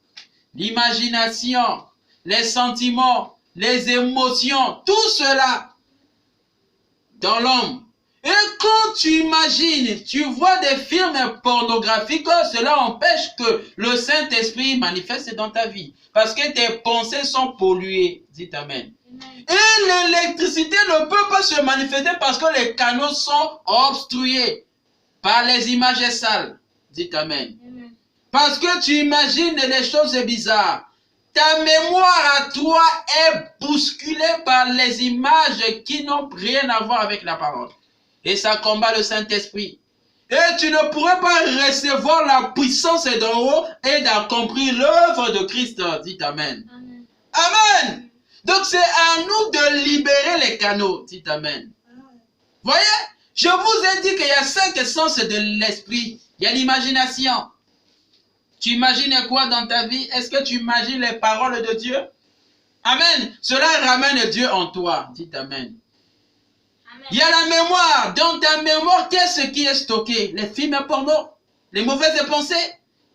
l'imagination, les sentiments, les émotions, tout cela dans l'homme. Et quand tu imagines, tu vois des films pornographiques, cela empêche que le Saint-Esprit manifeste dans ta vie. Parce que tes pensées sont polluées. Dites Amen. Et l'électricité ne peut pas se manifester parce que les canaux sont obstrués par les images sales. Dites Amen. Parce que tu imagines des choses bizarres. Ta mémoire à toi est bousculée par les images qui n'ont rien à voir avec la parole. Et ça combat le Saint-Esprit. Et tu ne pourrais pas recevoir la puissance d'en haut et d'accomplir l'œuvre de Christ. Dites Amen. Amen. Amen. Donc c'est à nous de libérer les canaux. Dites Amen. Voyez, je vous ai dit qu'il y a 5 sens de l'esprit. Il y a l'imagination. Tu imagines quoi dans ta vie? Est-ce que tu imagines les paroles de Dieu? Amen. Cela ramène Dieu en toi. Dites Amen. Il y a la mémoire. Dans ta mémoire, qu'est-ce qui est stocké? Les films porno, les mauvaises pensées,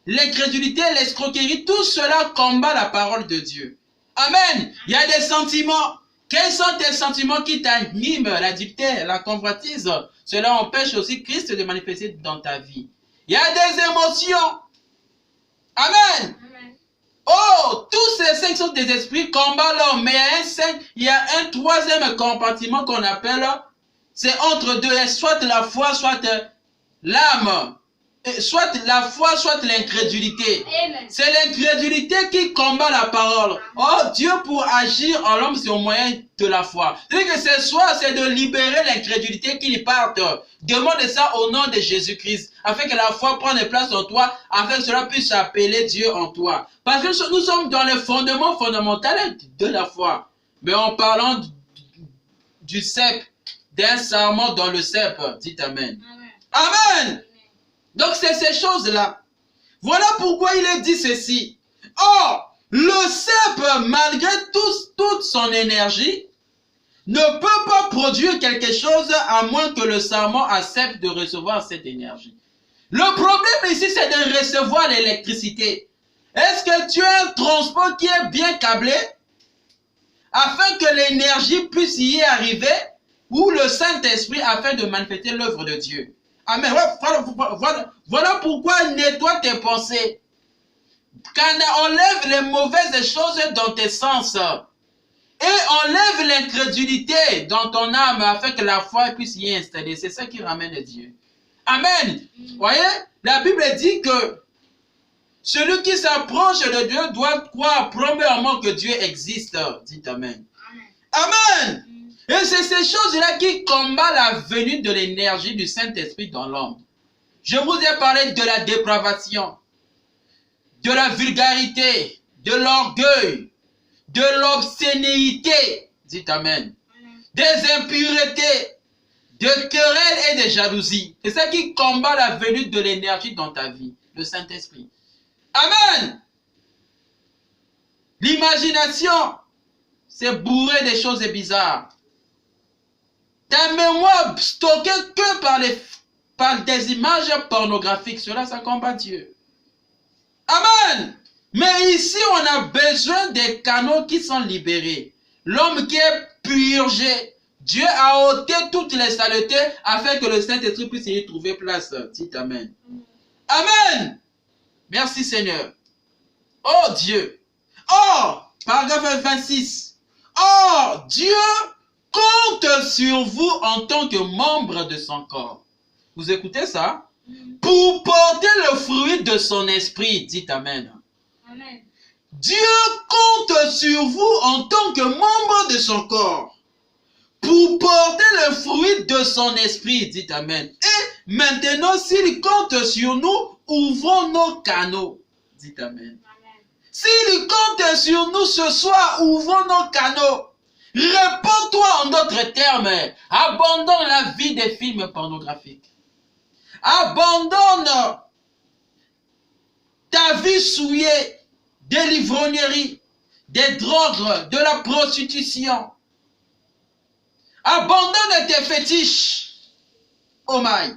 l'incrédulité, l'escroquerie, tout cela combat la parole de Dieu. Amen. Il y a des sentiments. Quels sont tes sentiments qui t'animent? La dictée, la convoitise. Cela empêche aussi Christ de manifester dans ta vie. Il y a des émotions. Amen. Amen. Oh, tous ces 5 sortes des esprits combattent l'homme. Mais il y a un troisième compartiment qu'on appelle, c'est entre deux, soit la foi, soit l'âme. Soit la foi, soit l'incrédulité. C'est l'incrédulité qui combat la parole. Oh, Dieu pour agir en l'homme, c'est au moyen de la foi. C'est-à-dire que c'est de libérer l'incrédulité qui parte. Demande ça au nom de Jésus-Christ, afin que la foi prenne place en toi, afin que cela puisse appeler Dieu en toi. Parce que nous sommes dans le fondement fondamental de la foi. Mais en parlant du cep, d'un serment dans le cep, dites Amen. Amen. Amen. Donc c'est ces choses-là. Voilà pourquoi il est dit ceci. Or, le cep, malgré toute son énergie, ne peut pas produire quelque chose à moins que le serment accepte de recevoir cette énergie. Le problème ici, c'est de recevoir l'électricité. Est-ce que tu as un transport qui est bien câblé afin que l'énergie puisse y arriver, ou le Saint-Esprit afin de manifester l'œuvre de Dieu? Amen. Voilà pourquoi nettoie tes pensées. Quand enlève les mauvaises choses dans tes sens et enlève l'incrédulité dans ton âme afin que la foi puisse y installer. C'est ça qui ramène Dieu. Amen. Voyez, la Bible dit que celui qui s'approche de Dieu doit croire premièrement que Dieu existe. Dites Amen. Amen. Amen. Et c'est ces choses-là qui combattent la venue de l'énergie du Saint-Esprit dans l'homme. Je vous ai parlé de la dépravation, de la vulgarité, de l'orgueil, de l'obscénité, dites Amen, des impuretés, de querelles et de jalousies. C'est ça qui combat la venue de l'énergie dans ta vie, le Saint-Esprit. Amen. L'imagination, c'est bourré des choses bizarres. Ta mémoire stockée que par des images pornographiques, cela, ça combat Dieu. Amen. Mais ici, on a besoin des canaux qui sont libérés. L'homme qui est purgé. Dieu a ôté toutes les saletés afin que le Saint-Esprit puisse y trouver place. Dites Amen. Amen. Merci Seigneur. Oh Dieu. Oh, paragraphe 26. Oh, Dieu compte sur vous en tant que membre de son corps. Vous écoutez ça? Pour porter le fruit de son esprit. Dites Amen. Amen. Dieu compte sur vous en tant que membre de son corps. Pour porter le fruit de son esprit. Dites Amen. Et maintenant, s'il compte sur nous, ouvrons nos canaux. Dites Amen. S'il compte sur nous ce soir, ouvrons nos canaux. Réponds-toi en d'autres termes. Abandonne la vie des films pornographiques. Abandonne ta vie souillée de l'ivrognerie, des drogues, de la prostitution. Abandonne tes fétiches. Oh my.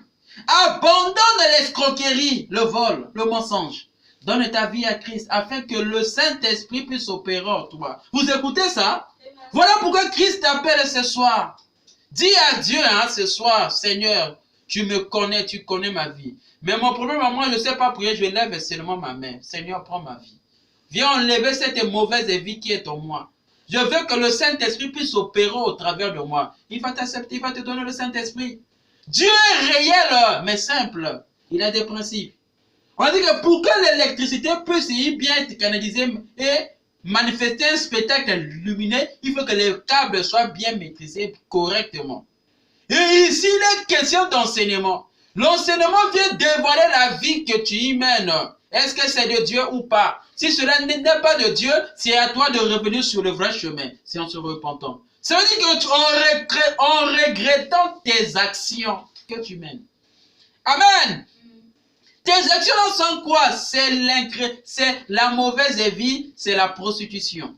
Abandonne l'escroquerie, le vol, le mensonge. Donne ta vie à Christ afin que le Saint-Esprit puisse opérer en toi. Vous écoutez ça? Voilà pourquoi Christ t'appelle ce soir. Dis à Dieu ce soir, Seigneur, tu me connais, tu connais ma vie. Mais mon problème à moi, je ne sais pas prier, je lève seulement ma main. Seigneur, prends ma vie. Viens enlever cette mauvaise vie qui est en moi. Je veux que le Saint-Esprit puisse opérer au travers de moi. Il va t'accepter, il va te donner le Saint-Esprit. Dieu est réel, mais simple. Il a des principes. On dit que pour que l'électricité puisse bien être canalisée et manifester un spectacle lumineux, il faut que les câbles soient bien maîtrisés correctement. Et ici, il est question d'enseignement. L'enseignement vient dévoiler la vie que tu y mènes. Est-ce que c'est de Dieu ou pas? Si cela n'est pas de Dieu, c'est à toi de revenir sur le vrai chemin. C'est en se repentant. Ça veut dire qu'en regrettant tes actions que tu mènes. Amen. Tes actions sont quoi? C'est la mauvaise vie, c'est la prostitution.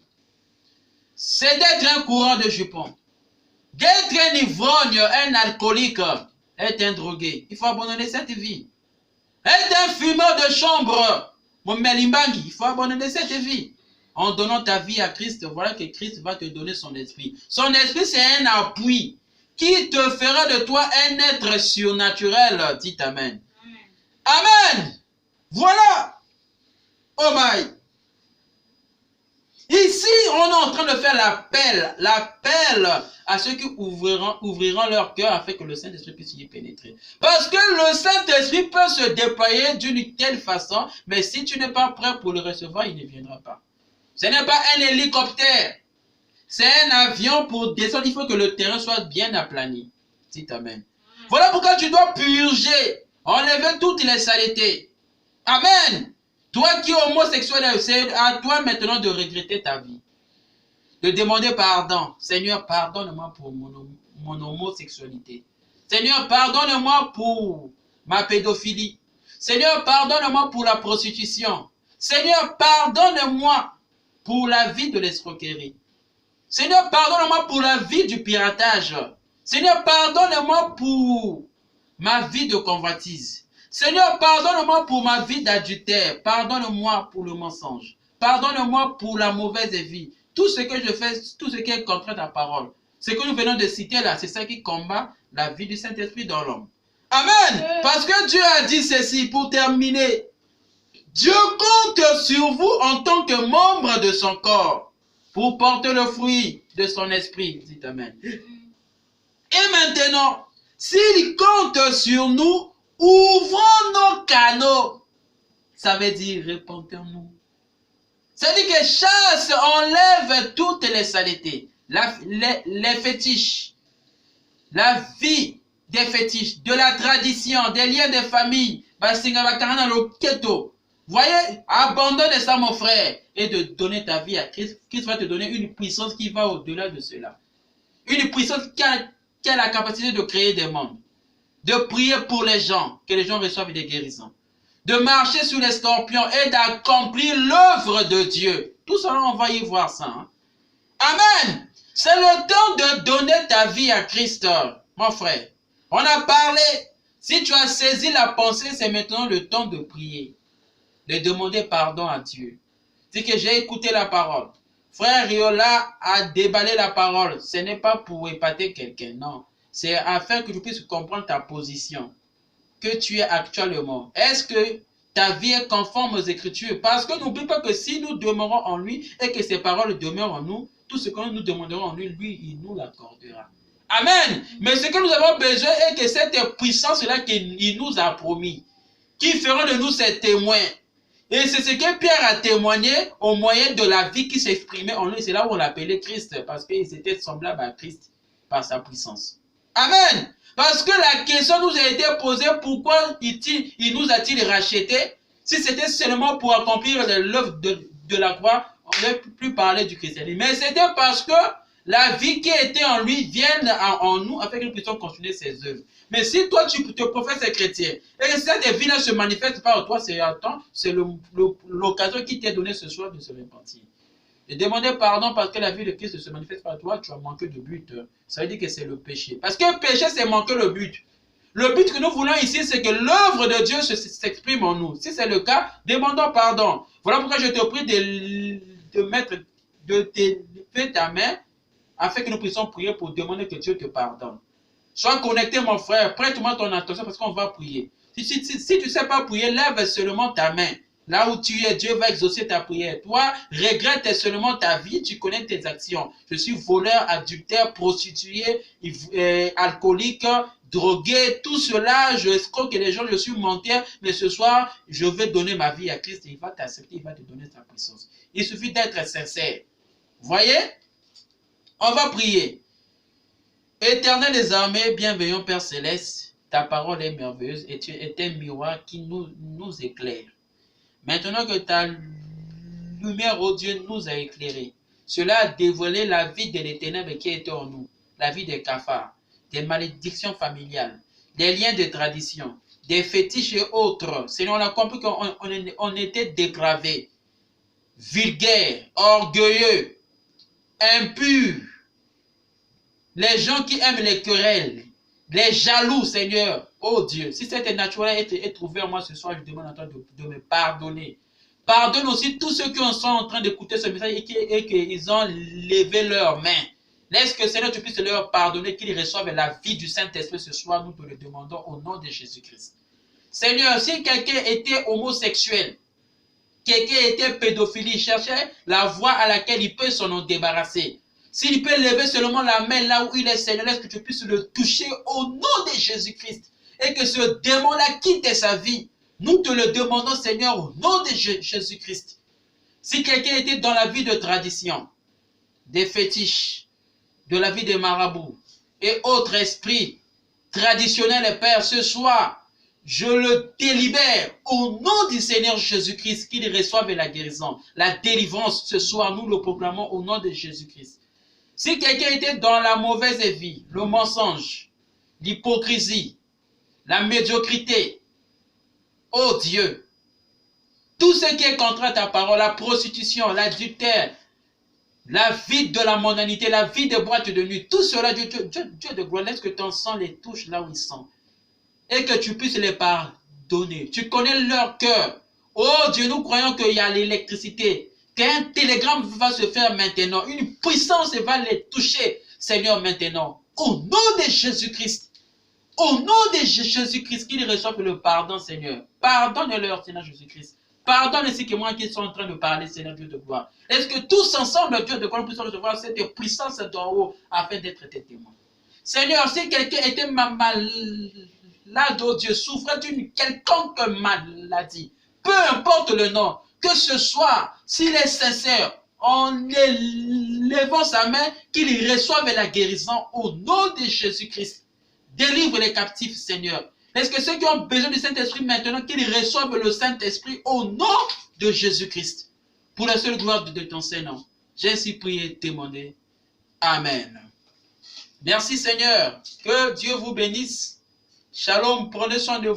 C'est d'être un courant de jupon. D'être un ivrogne, un alcoolique, être un drogué. Il faut abandonner cette vie. Être un fumeur de chambre, mon melimbangi, il faut abandonner cette vie. En donnant ta vie à Christ, voilà que Christ va te donner son esprit. Son esprit, c'est un appui qui te fera de toi un être surnaturel. Dites Amen. Amen. Voilà. Oh my. Ici, on est en train de faire l'appel à ceux qui ouvriront leur cœur afin que le Saint-Esprit puisse y pénétrer. Parce que le Saint-Esprit peut se déployer d'une telle façon, mais si tu n'es pas prêt pour le recevoir, il ne viendra pas. Ce n'est pas un hélicoptère. C'est un avion pour descendre. Il faut que le terrain soit bien aplani. Dites Amen. Voilà pourquoi tu dois purger, enlever toutes les saletés. Amen. Toi qui es homosexuel, c'est à toi maintenant de regretter ta vie. De demander pardon. Seigneur, pardonne-moi pour mon homosexualité. Seigneur, pardonne-moi pour ma pédophilie. Seigneur, pardonne-moi pour la prostitution. Seigneur, pardonne-moi pour la vie de l'escroquerie. Seigneur, pardonne-moi pour la vie du piratage. Seigneur, pardonne-moi pour ma vie de convoitise. Seigneur, pardonne-moi pour ma vie d'adultère. Pardonne-moi pour le mensonge. Pardonne-moi pour la mauvaise vie. Tout ce que je fais, tout ce qui est contre ta parole. Ce que nous venons de citer là, c'est ça qui combat la vie du Saint-Esprit dans l'homme. Amen. Parce que Dieu a dit ceci pour terminer. Dieu compte sur vous en tant que membre de son corps pour porter le fruit de son esprit. Dites Amen. Et maintenant, s'il compte sur nous, ouvrons nos canaux. Ça veut dire répentons-nous. Ça veut dire que chasse, enlève toutes les saletés, les fétiches, la vie des fétiches, de la tradition, des liens de famille. Voyez, abandonne ça mon frère et de donner ta vie à Christ. Christ va te donner une puissance qui va au-delà de cela. Une puissance qui a la capacité de créer des mondes. De prier pour les gens, que les gens reçoivent des guérisons. De marcher sous les scorpions et d'accomplir l'œuvre de Dieu. Tout cela, on va y voir ça. Hein? Amen. C'est le temps de donner ta vie à Christ, mon frère. On a parlé. Si tu as saisi la pensée, c'est maintenant le temps de prier. De demander pardon à Dieu. C'est que j'ai écouté la parole. Frère Riola a déballé la parole. Ce n'est pas pour épater quelqu'un, non. C'est afin que tu puisses comprendre ta position que tu es actuellement. Est-ce que ta vie est conforme aux Écritures? Parce que n'oublie pas que si nous demeurons en lui et que ses paroles demeurent en nous, tout ce que nous demanderons en lui, lui, il nous l'accordera. Amen. Mais ce que nous avons besoin est que cette puissance-là qu'il nous a promis, qui fera de nous ses témoins. Et c'est ce que Pierre a témoigné au moyen de la vie qui s'exprimait en lui. C'est là où on l'appelait Christ, parce qu'il était semblable à Christ par sa puissance. Amen. Parce que la question nous a été posée, pourquoi il nous a-t-il rachetés? Si c'était seulement pour accomplir l'œuvre de la croix, on ne peut plus parler du christianisme. Mais c'était parce que la vie qui était en lui vienne en nous afin que nous puissions continuer ses œuvres. Mais si toi tu te professes chrétien et que cette vie ne se manifeste pas en toi, c'est l'occasion qui t'est donnée ce soir de se repentir. Et demander pardon parce que la vie de Christ se manifeste par toi, tu as manqué de but. Ça veut dire que c'est le péché. Parce que le péché, c'est manquer le but. Le but que nous voulons ici, c'est que l'œuvre de Dieu s'exprime en nous. Si c'est le cas, demandons pardon. Voilà pourquoi je te prie de t'élever ta main afin que nous puissions prier pour demander que Dieu te pardonne. Sois connecté, mon frère. Prête-moi ton attention parce qu'on va prier. Si tu ne sais pas prier, lève seulement ta main. Là où tu es, Dieu va exaucer ta prière. Toi, regrette seulement ta vie, tu connais tes actions. Je suis voleur, adultère, prostitué, alcoolique, drogué, tout cela, je escroque les gens, je suis menteur, mais ce soir, je vais donner ma vie à Christ et il va t'accepter, il va te donner sa puissance. Il suffit d'être sincère. Voyez? On va prier. Éternel des armées, bienveillant Père Céleste, ta parole est merveilleuse et tu es un miroir qui nous éclaire. Maintenant que ta lumière, ô Dieu, nous a éclairés, cela a dévoilé la vie de les ténèbres qui était en nous, la vie des cafards, des malédictions familiales, des liens de tradition, des fétiches et autres. Seigneur, on a compris qu'on était dépravés, vulgaires, orgueilleux, impurs, les gens qui aiment les querelles, les jaloux, Seigneur. Oh Dieu, si cette naturel est trouvé en moi ce soir, je demande à toi de me pardonner. Pardonne aussi tous ceux qui sont en train d'écouter ce message et qu'ils ont levé leurs mains. Laisse que Seigneur, tu puisses leur pardonner, qu'ils reçoivent la vie du Saint-Esprit ce soir. Nous te le demandons au nom de Jésus-Christ. Seigneur, si quelqu'un était homosexuel, quelqu'un était pédophile, il cherchait la voie à laquelle il peut s'en débarrasser. S'il peut lever seulement la main là où il est, Seigneur, laisse que tu puisses le toucher au nom de Jésus-Christ. Et que ce démon-là quitte sa vie. Nous te le demandons, Seigneur, au nom de Jésus-Christ. Si quelqu'un était dans la vie de tradition, des fétiches, de la vie des marabouts et autres esprits traditionnels, Père, ce soir, je le délibère au nom du Seigneur Jésus-Christ, qu'il reçoive la guérison, la délivrance. Ce soir, nous le proclamons au nom de Jésus-Christ. Si quelqu'un était dans la mauvaise vie, le mensonge, l'hypocrisie, la médiocrité, oh Dieu, tout ce qui est contre ta parole, la prostitution, l'adultère, la vie de la mondanité, la vie des boîtes de nuit, tout cela, Dieu de gloire, laisse que ton sang les touche là où ils sont et que tu puisses les pardonner. Tu connais leur cœur. Oh Dieu, nous croyons qu'il y a l'électricité, qu'un télégramme va se faire maintenant, une puissance va les toucher, Seigneur, maintenant. Au nom de Jésus-Christ, au nom de Jésus-Christ, qu'ils reçoivent le pardon, Seigneur. Pardonne-leur, Seigneur Jésus-Christ. Pardonne ainsi que moi qui sont en train de parler, Seigneur Dieu de gloire. Est-ce que tous ensemble, Dieu de gloire, nous puissions recevoir cette puissance d'en haut afin d'être tes témoins. Seigneur, si quelqu'un était malade, oh Dieu, souffrait d'une quelconque maladie, peu importe le nom, que ce soit, s'il est sincère, en élevant sa main, qu'il reçoive la guérison au nom de Jésus-Christ. Délivre les captifs, Seigneur. Est-ce que ceux qui ont besoin du Saint-Esprit maintenant, qu'ils reçoivent le Saint-Esprit au nom de Jésus-Christ. Pour la seule gloire de ton Saint-Nom. J'ai ainsi prié et demandé. Amen. Merci Seigneur. Que Dieu vous bénisse. Shalom. Prenez soin de vous.